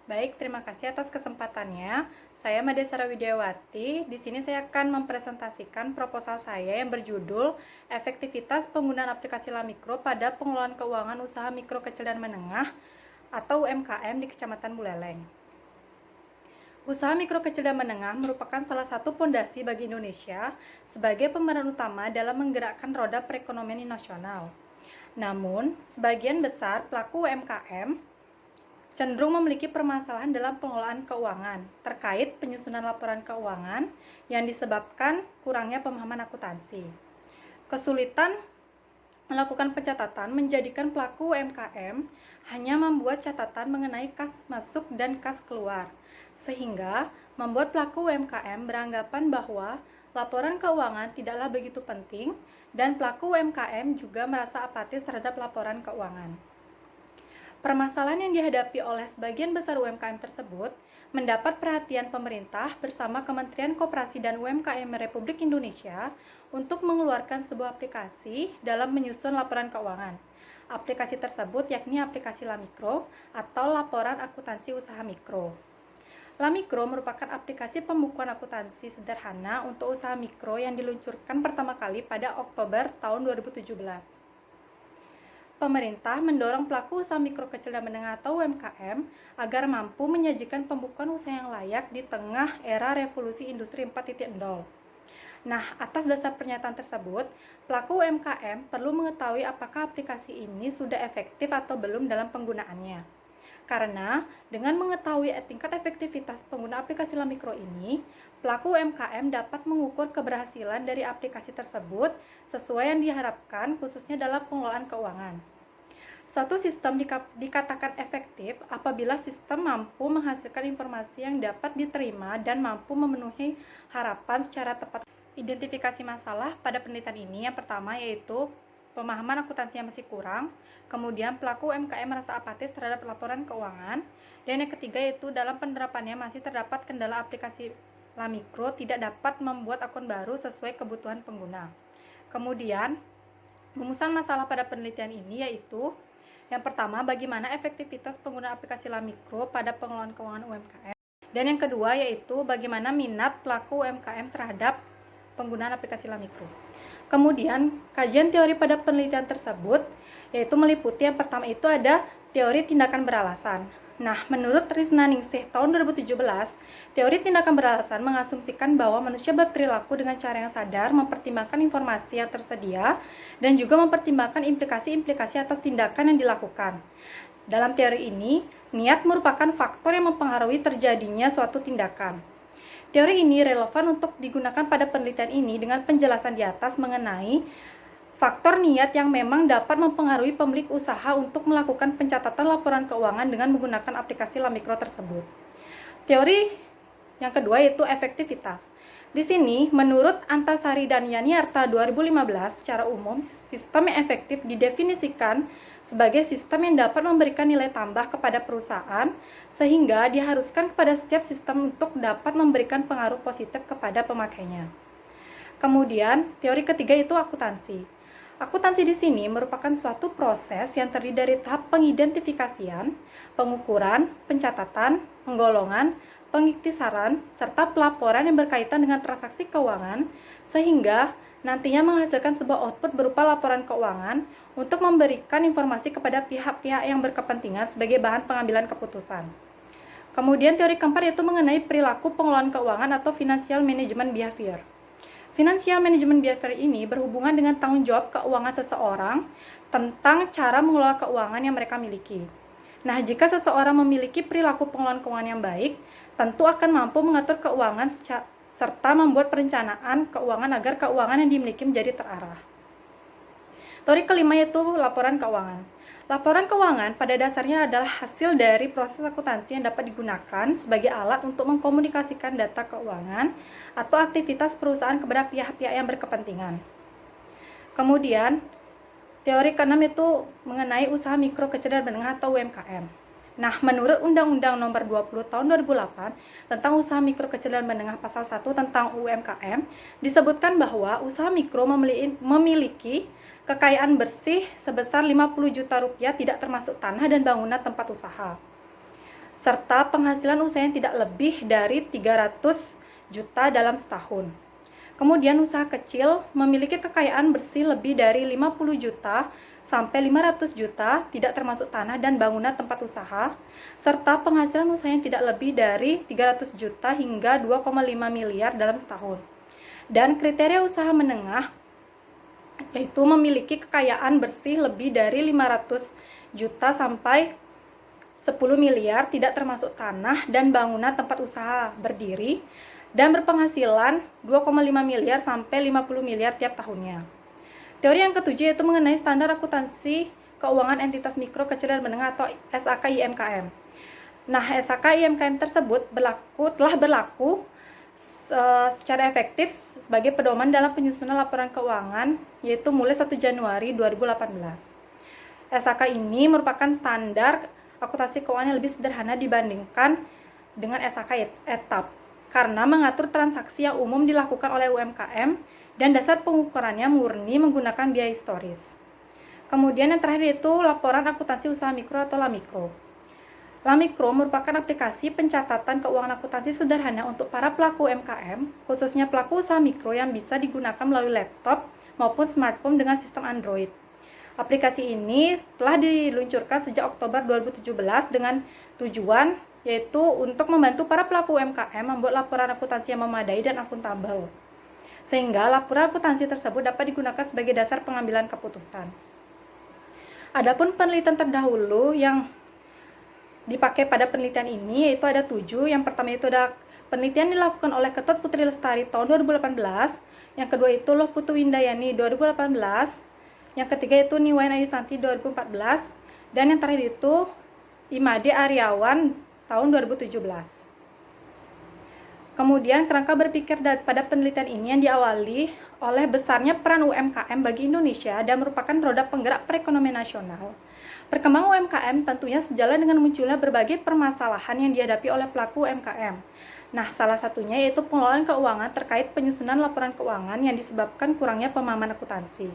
Baik, terima kasih atas kesempatannya. Saya Made Sara Widyawati. Di sini saya akan mempresentasikan proposal saya yang berjudul Efektivitas Penggunaan Aplikasi LaMikro pada Pengelolaan Keuangan Usaha Mikro Kecil dan Menengah atau UMKM di Kecamatan Buleleng. Usaha mikro kecil dan menengah merupakan salah satu pondasi bagi Indonesia sebagai pemeran utama dalam menggerakkan roda perekonomian nasional. Namun, sebagian besar pelaku UMKM cenderung memiliki permasalahan dalam pengelolaan keuangan terkait penyusunan laporan keuangan yang disebabkan kurangnya pemahaman akuntansi. Kesulitan melakukan pencatatan menjadikan pelaku UMKM hanya membuat catatan mengenai kas masuk dan kas keluar, sehingga membuat pelaku UMKM beranggapan bahwa laporan keuangan tidaklah begitu penting dan pelaku UMKM juga merasa apatis terhadap laporan keuangan. Permasalahan yang dihadapi oleh sebagian besar UMKM tersebut mendapat perhatian pemerintah bersama Kementerian Koperasi dan UMKM Republik Indonesia untuk mengeluarkan sebuah aplikasi dalam menyusun laporan keuangan. Aplikasi tersebut yakni aplikasi LaMikro atau Laporan Akuntansi Usaha Mikro. LaMikro merupakan aplikasi pembukuan akuntansi sederhana untuk usaha mikro yang diluncurkan pertama kali pada Oktober tahun 2017. Pemerintah mendorong pelaku usaha mikro kecil dan menengah atau UMKM agar mampu menyajikan pembukuan usaha yang layak di tengah era revolusi industri 4.0. Nah, atas dasar pernyataan tersebut, pelaku UMKM perlu mengetahui apakah aplikasi ini sudah efektif atau belum dalam penggunaannya. Karena dengan mengetahui tingkat efektivitas pengguna aplikasi LaMikro ini, pelaku UMKM dapat mengukur keberhasilan dari aplikasi tersebut sesuai yang diharapkan khususnya dalam pengelolaan keuangan. Suatu sistem dikatakan efektif apabila sistem mampu menghasilkan informasi yang dapat diterima dan mampu memenuhi harapan secara tepat. Identifikasi masalah pada penelitian ini yang pertama yaitu pemahaman akuntansi yang masih kurang, kemudian pelaku UMKM merasa apatis terhadap laporan keuangan, dan yang ketiga yaitu dalam penerapannya masih terdapat kendala aplikasi LaMikro tidak dapat membuat akun baru sesuai kebutuhan pengguna. Kemudian, rumusan masalah pada penelitian ini yaitu yang pertama, bagaimana efektivitas penggunaan aplikasi LaMikro pada pengelolaan keuangan UMKM, dan yang kedua yaitu bagaimana minat pelaku UMKM terhadap penggunaan aplikasi LaMikro. Kemudian, kajian teori pada penelitian tersebut yaitu meliputi yang pertama itu ada teori tindakan beralasan. Nah, menurut Risnaningsih tahun 2017, teori tindakan beralasan mengasumsikan bahwa manusia berperilaku dengan cara yang sadar, mempertimbangkan informasi yang tersedia, dan juga mempertimbangkan implikasi-implikasi atas tindakan yang dilakukan. Dalam teori ini, niat merupakan faktor yang mempengaruhi terjadinya suatu tindakan. Teori ini relevan untuk digunakan pada penelitian ini dengan penjelasan di atas mengenai faktor niat yang memang dapat mempengaruhi pemilik usaha untuk melakukan pencatatan laporan keuangan dengan menggunakan aplikasi LaMikro tersebut. Teori yang kedua yaitu efektivitas. Di sini, menurut Antasari dan Yaniarta 2015, secara umum sistem yang efektif didefinisikan sebagai sistem yang dapat memberikan nilai tambah kepada perusahaan sehingga diharuskan kepada setiap sistem untuk dapat memberikan pengaruh positif kepada pemakainya. Kemudian, teori ketiga itu akuntansi. Akuntansi di sini merupakan suatu proses yang terdiri dari tahap pengidentifikasian, pengukuran, pencatatan, penggolongan, pengiktisaran, serta pelaporan yang berkaitan dengan transaksi keuangan, sehingga nantinya menghasilkan sebuah output berupa laporan keuangan untuk memberikan informasi kepada pihak-pihak yang berkepentingan sebagai bahan pengambilan keputusan. Kemudian teori keempat yaitu mengenai perilaku pengelolaan keuangan atau financial management behavior. Financial management behavior ini berhubungan dengan tanggung jawab keuangan seseorang tentang cara mengelola keuangan yang mereka miliki. Nah, jika seseorang memiliki perilaku pengelolaan keuangan yang baik, tentu akan mampu mengatur keuangan serta membuat perencanaan keuangan agar keuangan yang dimiliki menjadi terarah. Teori kelima yaitu laporan keuangan. Laporan keuangan pada dasarnya adalah hasil dari proses akuntansi yang dapat digunakan sebagai alat untuk mengkomunikasikan data keuangan atau aktivitas perusahaan kepada pihak-pihak yang berkepentingan. Kemudian, teori keenam itu mengenai usaha mikro kecil dan menengah atau UMKM. Nah, menurut Undang-Undang Nomor 20 Tahun 2008 tentang usaha mikro kecil dan menengah pasal 1 tentang UMKM, disebutkan bahwa usaha mikro memiliki kekayaan bersih sebesar 50 juta rupiah tidak termasuk tanah dan bangunan tempat usaha. serta penghasilan usaha yang tidak lebih dari 300 juta dalam setahun. Kemudian usaha kecil memiliki kekayaan bersih lebih dari 50 juta sampai 500 juta, tidak termasuk tanah dan bangunan tempat usaha, serta penghasilan usaha yang tidak lebih dari 300 juta hingga 2,5 miliar dalam setahun. Dan kriteria usaha menengah yaitu memiliki kekayaan bersih lebih dari 500 juta sampai 10 miliar, tidak termasuk tanah dan bangunan tempat usaha berdiri, dan berpenghasilan 2,5 miliar sampai 50 miliar tiap tahunnya. Teori yang ketujuh yaitu mengenai standar akuntansi keuangan entitas mikro, kecil, dan menengah atau SAK IMKM. Nah, SAK IMKM tersebut telah berlaku secara efektif sebagai pedoman dalam penyusunan laporan keuangan, yaitu mulai 1 Januari 2018. SAK ini merupakan standar akuntansi keuangan yang lebih sederhana dibandingkan dengan SAK etap, karena mengatur transaksi yang umum dilakukan oleh UMKM dan dasar pengukurannya murni menggunakan biaya historis. Kemudian yang terakhir itu laporan akuntansi usaha mikro atau LAMIKRO. LAMIKRO merupakan aplikasi pencatatan keuangan akuntansi sederhana untuk para pelaku UMKM, khususnya pelaku usaha mikro yang bisa digunakan melalui laptop maupun smartphone dengan sistem Android. Aplikasi ini telah diluncurkan sejak Oktober 2017 dengan tujuan yaitu untuk membantu para pelaku UMKM membuat laporan akuntansi yang memadai dan akuntabel, sehingga laporan akuntansi tersebut dapat digunakan sebagai dasar pengambilan keputusan. Adapun penelitian terdahulu yang dipakai pada penelitian ini yaitu ada 7. Yang pertama itu ada penelitian dilakukan oleh Ketut Putri Lestari tahun 2018, yang kedua itu Loh Putu Windayani 2018, yang ketiga itu Niwayan Ayu Santi 2014, dan yang terakhir itu Imade Aryawan tahun 2017. Kemudian kerangka berpikir pada penelitian ini yang diawali oleh besarnya peran UMKM bagi Indonesia dan merupakan roda penggerak perekonomian nasional. Perkembangan UMKM tentunya sejalan dengan munculnya berbagai permasalahan yang dihadapi oleh pelaku UMKM. Nah, salah satunya yaitu pengelolaan keuangan terkait penyusunan laporan keuangan yang disebabkan kurangnya pemahaman akuntansi.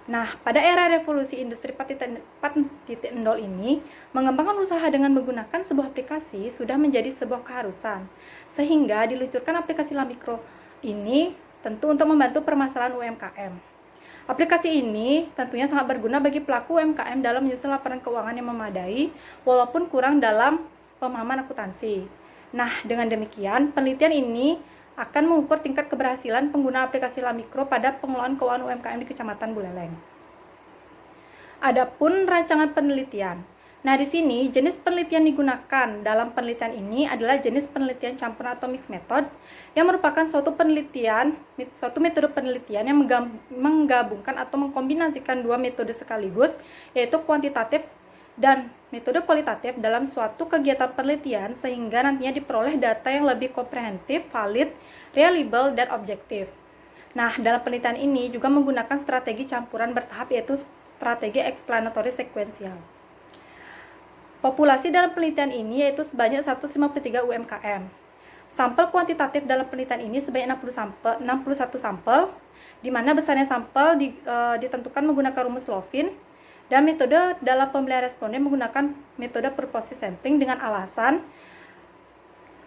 Nah, pada era revolusi industri 4.0 ini, mengembangkan usaha dengan menggunakan sebuah aplikasi sudah menjadi sebuah keharusan, sehingga diluncurkan aplikasi LAMIKRO ini tentu untuk membantu permasalahan UMKM. Aplikasi ini tentunya sangat berguna bagi pelaku UMKM dalam menyusun laporan keuangan yang memadai, walaupun kurang dalam pemahaman akuntansi. Nah, dengan demikian, penelitian ini akan mengukur tingkat keberhasilan pengguna aplikasi LAMIKRO pada pengelolaan keuangan UMKM di Kecamatan Buleleng. Adapun rancangan penelitian. Nah, di sini jenis penelitian digunakan dalam penelitian ini adalah jenis penelitian campuran atau mixed method, yang merupakan suatu metode penelitian yang menggabungkan atau mengkombinasikan dua metode sekaligus, yaitu kuantitatif dan metode kualitatif dalam suatu kegiatan penelitian, sehingga nantinya diperoleh data yang lebih komprehensif, valid, reliable, dan objektif. Nah, dalam penelitian ini juga menggunakan strategi campuran bertahap, yaitu strategi explanatory sequential. Populasi dalam penelitian ini yaitu sebanyak 153 UMKM. Sampel kuantitatif dalam penelitian ini sebanyak 61 sampel, di mana besarnya sampel ditentukan menggunakan rumus Lovin, dan metode dalam pemilihan responden menggunakan metode purpose sampling dengan alasan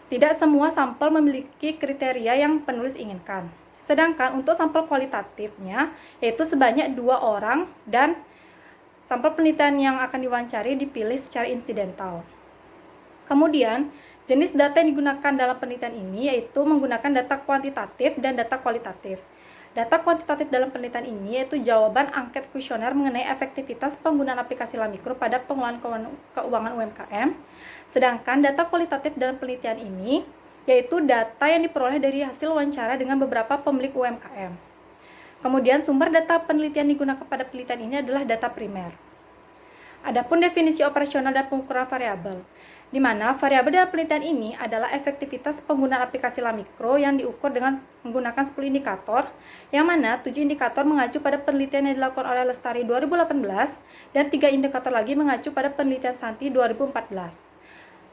tidak semua sampel memiliki kriteria yang penulis inginkan. Sedangkan untuk sampel kualitatifnya yaitu sebanyak 2 orang, dan sampel penelitian yang akan diwawancari dipilih secara insidental. Kemudian, jenis data yang digunakan dalam penelitian ini yaitu menggunakan data kuantitatif dan data kualitatif. Data kuantitatif dalam penelitian ini yaitu jawaban angket kuesioner mengenai efektivitas penggunaan aplikasi LAMIKRO pada pengelolaan keuangan UMKM. Sedangkan data kualitatif dalam penelitian ini yaitu data yang diperoleh dari hasil wawancara dengan beberapa pemilik UMKM. Kemudian sumber data penelitian digunakan pada penelitian ini adalah data primer. Adapun definisi operasional dan pengukuran variabel, di mana variabel dalam penelitian ini adalah efektivitas penggunaan aplikasi LAMIKRO yang diukur dengan menggunakan 10 indikator, yang mana 7 indikator mengacu pada penelitian yang dilakukan oleh Lestari 2018 dan 3 indikator lagi mengacu pada penelitian Santi 2014.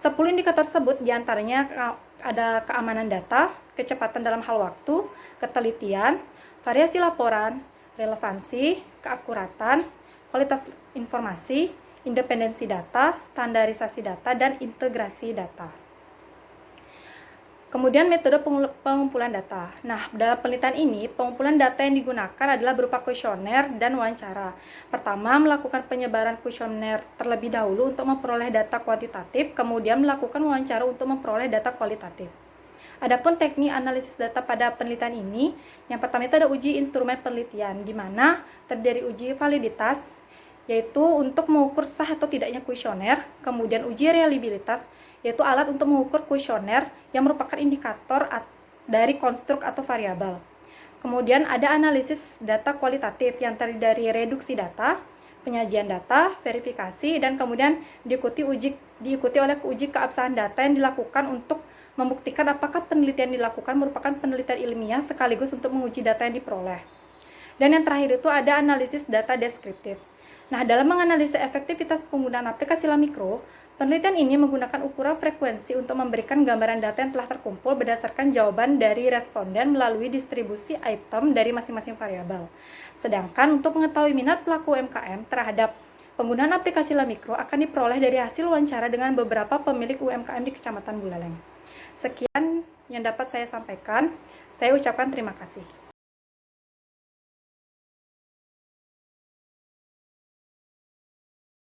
10 indikator tersebut diantaranya ada keamanan data, kecepatan dalam hal waktu, ketelitian, variasi laporan, relevansi, keakuratan, kualitas informasi, independensi data, standarisasi data, dan integrasi data. Kemudian metode pengumpulan data. Nah, dalam penelitian ini, pengumpulan data yang digunakan adalah berupa kuesioner dan wawancara. Pertama, melakukan penyebaran kuesioner terlebih dahulu untuk memperoleh data kuantitatif, kemudian melakukan wawancara untuk memperoleh data kualitatif. Adapun teknik analisis data pada penelitian ini, yang pertama itu ada uji instrumen penelitian, di mana terdiri uji validitas, yaitu untuk mengukur sah atau tidaknya kuesioner, kemudian uji reliabilitas, yaitu alat untuk mengukur kuesioner yang merupakan indikator dari konstruk atau variabel. Kemudian ada analisis data kualitatif yang terdiri dari reduksi data, penyajian data, verifikasi, dan kemudian diikuti oleh uji keabsahan data yang dilakukan untuk membuktikan apakah penelitian dilakukan merupakan penelitian ilmiah sekaligus untuk menguji data yang diperoleh. Dan yang terakhir itu ada analisis data deskriptif. Nah, dalam menganalisa efektivitas penggunaan aplikasi LaMikro, penelitian ini menggunakan ukuran frekuensi untuk memberikan gambaran data yang telah terkumpul berdasarkan jawaban dari responden melalui distribusi item dari masing-masing variabel. Sedangkan untuk mengetahui minat pelaku UMKM terhadap penggunaan aplikasi LaMikro akan diperoleh dari hasil wawancara dengan beberapa pemilik UMKM di Kecamatan Buleleng. Sekian yang dapat saya sampaikan. Saya ucapkan terima kasih.